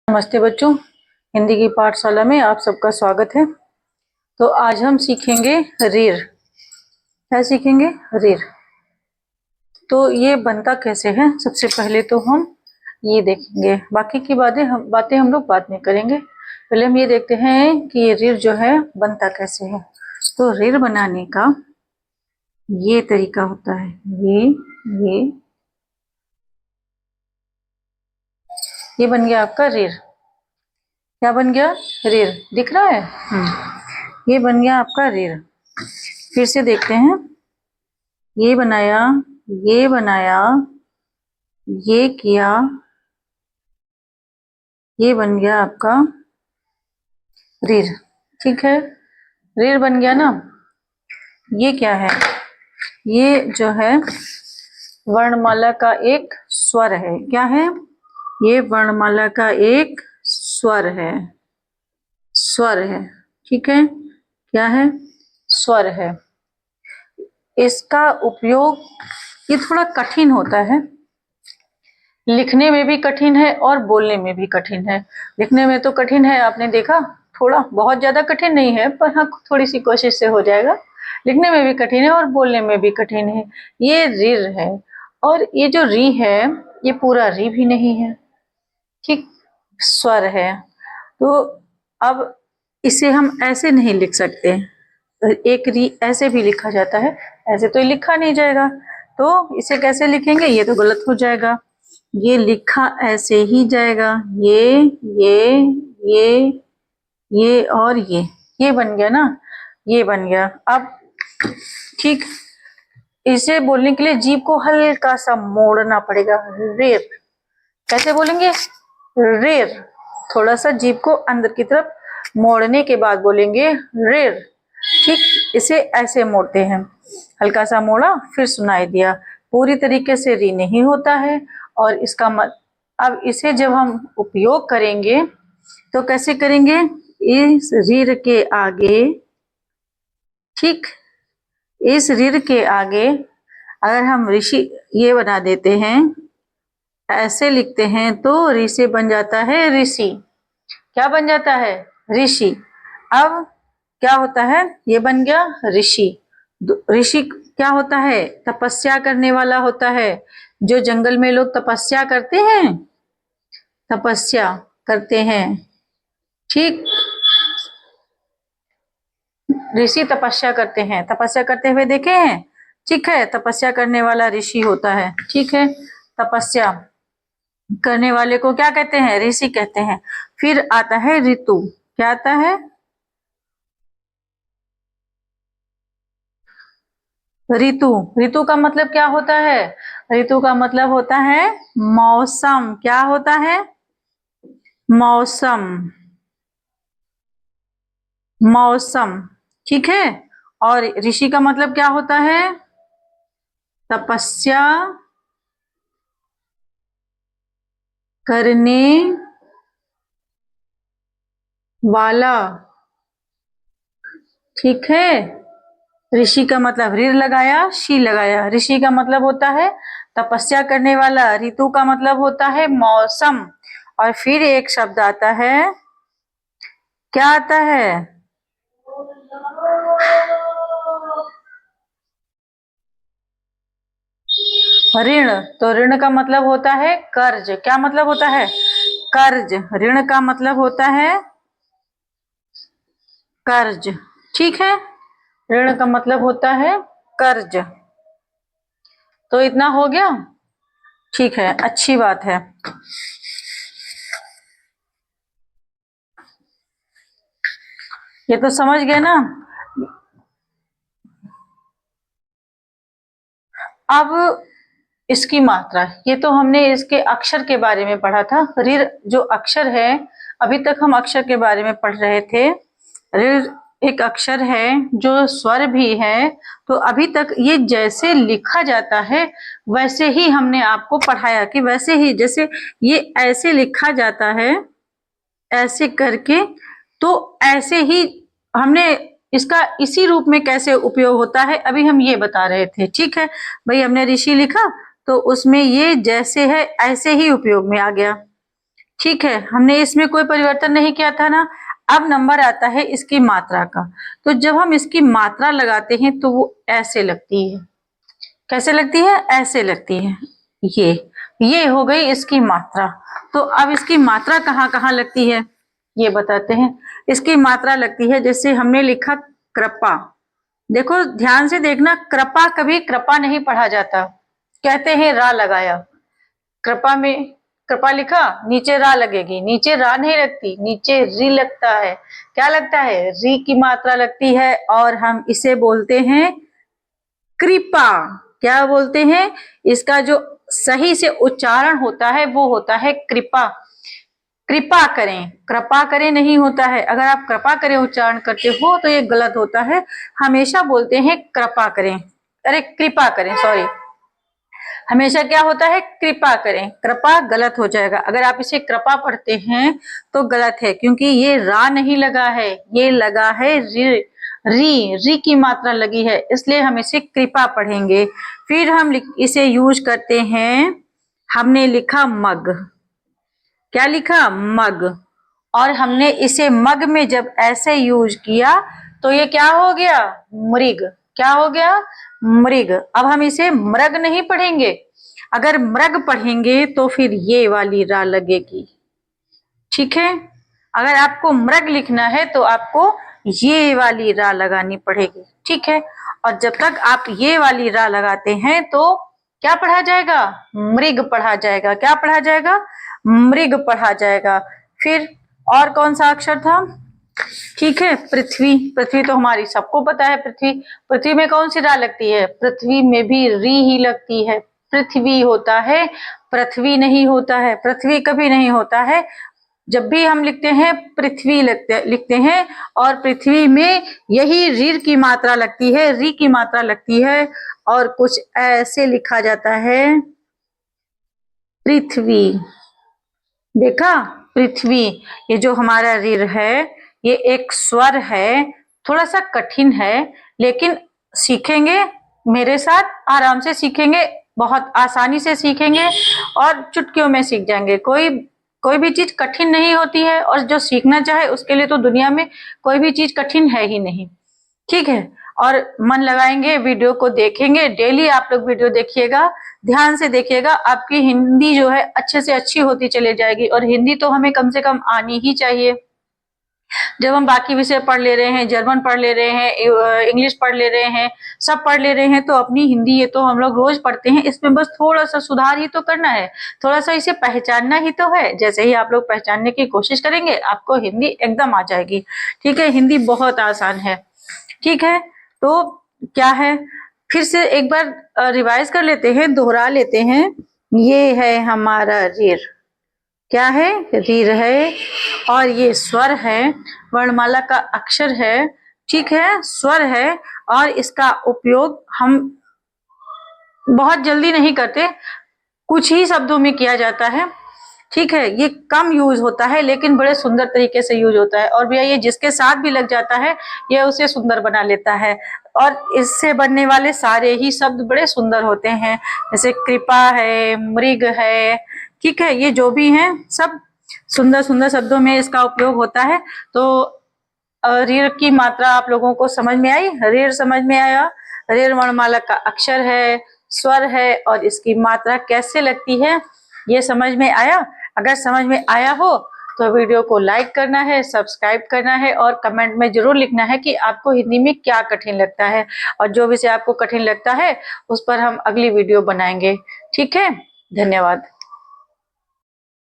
नमस्ते बच्चों, हिंदी की पाठशाला में आप सबका स्वागत है। तो आज हम सीखेंगे रीर। क्या सीखेंगे? रीर। तो ये बनता कैसे है, सबसे पहले तो हम ये देखेंगे। बाकी की बातें हम लोग बाद में करेंगे। पहले हम ये देखते हैं कि ये रीर जो है बनता कैसे है। तो रीर बनाने का ये तरीका होता है। ये बन गया आपका रीर। क्या बन गया? रीर। दिख रहा है? ये बन गया आपका रीर। फिर से देखते हैं। ये बनाया, ये बनाया, ये किया, ये बन गया आपका रीर। ठीक है, रीर बन गया ना। ये क्या है? ये जो है वर्णमाला का एक स्वर है। क्या है? ये वर्णमाला का एक स्वर है। स्वर है, ठीक है। क्या है? स्वर है। इसका उपयोग ये थोड़ा कठिन होता है, लिखने में भी कठिन है और बोलने में भी कठिन है। लिखने में तो कठिन है, आपने देखा, थोड़ा, बहुत ज्यादा कठिन नहीं है, पर हाँ थोड़ी सी कोशिश से हो जाएगा। लिखने में भी कठिन है और बोलने में भी कठिन है। ये रीर है। और ये जो री है, ये पूरा री भी नहीं है, ठीक, स्वर है। तो अब इसे हम ऐसे नहीं लिख सकते। एक री ऐसे भी लिखा जाता है, ऐसे तो लिखा नहीं जाएगा। तो इसे कैसे लिखेंगे? ये तो गलत हो जाएगा। ये लिखा ऐसे ही जाएगा। ये ये और ये बन गया ना। ये बन गया। अब ठीक, इसे बोलने के लिए जीभ को हल्का सा मोड़ना पड़ेगा। रेर। कैसे बोलेंगे? रेर। थोड़ा सा जीभ को अंदर की तरफ मोड़ने के बाद बोलेंगे रेर। ठीक, इसे ऐसे मोड़ते हैं। हल्का सा मोड़ा, फिर सुनाई दिया। पूरी तरीके से री नहीं होता है। और इसका अब इसे जब हम उपयोग करेंगे तो कैसे करेंगे? इस रीर के आगे, ठीक, इस रीर के आगे अगर हम ऋषि ये बना देते हैं, ऐसे लिखते हैं, तो ऋ से बन जाता है ऋषि। क्या बन जाता है? ऋषि। अब क्या होता है? ये बन गया ऋषि। ऋषि क्या होता है? तपस्या करने वाला होता है। जो जंगल में लोग तपस्या करते हैं, तपस्या करते हैं, ठीक, ऋषि तपस्या करते हैं। तपस्या करते हुए देखे हैं, ठीक है। तपस्या करने वाला ऋषि होता है, ठीक है। तपस्या करने वाले को क्या कहते हैं? ऋषि कहते हैं। फिर आता है ऋतु। क्या आता है? ऋतु। ऋतु का मतलब क्या होता है? ऋतु का मतलब होता है मौसम। क्या होता है? मौसम। मौसम, ठीक है। और ऋषि का मतलब क्या होता है? तपस्या करने वाला, ठीक है। ऋषि का मतलब ऋर लगाया, शी लगाया। ऋषि का मतलब होता है तपस्या करने वाला। ऋतु का मतलब होता है मौसम। और फिर एक शब्द आता है, क्या आता है? ऋण। तो ऋण का मतलब होता है कर्ज। क्या मतलब होता है? कर्ज। ऋण का मतलब होता है कर्ज, ठीक है। ऋण का मतलब होता है कर्ज। तो इतना हो गया, ठीक है, अच्छी बात है। ये तो समझ गए ना। अब इसकी मात्रा, ये तो हमने इसके अक्षर के बारे में पढ़ा था। ऋ जो अक्षर है, अभी तक हम अक्षर के बारे में पढ़ रहे थे। ऋ एक अक्षर है जो स्वर भी है। तो अभी तक ये जैसे लिखा जाता है वैसे ही हमने आपको पढ़ाया, कि वैसे ही जैसे ये ऐसे लिखा जाता है, ऐसे करके, तो ऐसे ही हमने इसका इसी रूप में कैसे उपयोग होता है अभी हम ये बता रहे थे, ठीक है। भाई हमने ऋषि लिखा तो उसमें ये जैसे है ऐसे ही उपयोग में आ गया, ठीक है, हमने इसमें कोई परिवर्तन नहीं किया था ना। अब नंबर आता है इसकी मात्रा का। तो जब हम इसकी मात्रा लगाते हैं तो वो ऐसे लगती है। कैसे लगती है? ऐसे लगती है। ये हो गई इसकी मात्रा। तो अब इसकी मात्रा कहाँ कहाँ लगती है ये बताते हैं। इसकी मात्रा लगती है, जैसे हमने लिखा कृपा। देखो ध्यान से देखना, कृपा कभी कृपा नहीं पढ़ा जाता, कहते हैं रा लगाया। कृपा में कृपा लिखा, नीचे रा लगेगी, नीचे रा नहीं लगती, नीचे री लगता है। क्या लगता है? री की मात्रा लगती है और हम इसे बोलते हैं कृपा। क्या बोलते हैं? इसका जो सही से उच्चारण होता है वो होता है कृपा। कृपा करें, कृपा करें नहीं होता है। अगर आप कृपा करें उच्चारण करते हो तो ये गलत होता है। हमेशा बोलते हैं कृपा करें, अरे कृपा करें, सॉरी। हमेशा क्या होता है? कृपा करें। कृपा गलत हो जाएगा। अगर आप इसे कृपा पढ़ते हैं तो गलत है, क्योंकि ये रा नहीं लगा है, ये लगा है री की मात्रा लगी है, इसलिए हम इसे कृपा पढ़ेंगे। फिर हम इसे यूज करते हैं। हमने लिखा मग। क्या लिखा? मग। और हमने इसे मग में जब ऐसे यूज किया तो ये क्या हो गया? मृग। क्या हो गया? मृग। अब हम इसे मृग नहीं पढ़ेंगे। अगर मृग पढ़ेंगे तो फिर ये वाली रा लगेगी। ठीक है, अगर आपको मृग लिखना है तो आपको ये वाली रा लगानी पड़ेगी। ठीक है, और जब तक आप ये वाली रा लगाते हैं तो क्या पढ़ा जाएगा? मृग पढ़ा जाएगा। क्या पढ़ा जाएगा? मृग पढ़ा जाएगा। फिर और कौन सा अक्षर था? ठीक है, पृथ्वी। पृथ्वी तो हमारी सबको पता है। पृथ्वी, पृथ्वी में कौन सी रा लगती है? पृथ्वी में भी री ही लगती है। पृथ्वी होता है, पृथ्वी नहीं होता है। पृथ्वी कभी नहीं होता है। जब भी हम लिखते हैं पृथ्वी लिखते हैं, और पृथ्वी में यही रीर की मात्रा लगती है, री की मात्रा लगती है, और कुछ ऐसे लिखा जाता है पृथ्वी। देखा? पृथ्वी। ये जो हमारा रीर है ये एक स्वर है, थोड़ा सा कठिन है, लेकिन सीखेंगे मेरे साथ, आराम से सीखेंगे, बहुत आसानी से सीखेंगे और चुटकियों में सीख जाएंगे। कोई भी चीज कठिन नहीं होती है, और जो सीखना चाहे उसके लिए तो दुनिया में कोई भी चीज कठिन है ही नहीं। ठीक है, और मन लगाएंगे, वीडियो को देखेंगे, डेली आप लोग वीडियो देखिएगा, ध्यान से देखिएगा, आपकी हिंदी जो है अच्छे से अच्छी होती चली जाएगी। और हिंदी तो हमें कम से कम आनी ही चाहिए। जब हम बाकी विषय पढ़ ले रहे हैं, जर्मन पढ़ ले रहे हैं, इंग्लिश पढ़ ले रहे हैं, सब पढ़ ले रहे हैं, तो अपनी हिंदी ये तो हम लोग रोज पढ़ते हैं, इसमें बस थोड़ा सा सुधार ही तो करना है, थोड़ा सा इसे पहचानना ही तो है। जैसे ही आप लोग पहचानने की कोशिश करेंगे आपको हिंदी एकदम आ जाएगी। ठीक है, हिंदी बहुत आसान है। ठीक है, तो क्या है, फिर से एक बार रिवाइज कर लेते हैं, दोहरा लेते हैं। ये है हमारा रीर। क्या है? रीर है, और ये स्वर है, वर्णमाला का अक्षर है। ठीक है, स्वर है, और इसका उपयोग हम बहुत जल्दी नहीं करते, कुछ ही शब्दों में किया जाता है। ठीक है, ये कम यूज होता है लेकिन बड़े सुंदर तरीके से यूज होता है। और भैया ये जिसके साथ भी लग जाता है ये उसे सुंदर बना लेता है, और इससे बनने वाले सारे ही शब्द बड़े सुंदर होते हैं। जैसे कृपा है, मृग है, ठीक है, ये जो भी हैं सब सुंदर सुंदर शब्दों में इसका उपयोग होता है। तो रीर की मात्रा आप लोगों को समझ में आई? रीर समझ में आया? रीर वर्णमाला का अक्षर है, स्वर है, और इसकी मात्रा कैसे लगती है ये समझ में आया? अगर समझ में आया हो तो वीडियो को लाइक करना है, सब्सक्राइब करना है, और कमेंट में जरूर लिखना है कि आपको हिंदी में क्या कठिन लगता है, और जो विषय आपको कठिन लगता है उस पर हम अगली वीडियो बनाएंगे। ठीक है, धन्यवाद।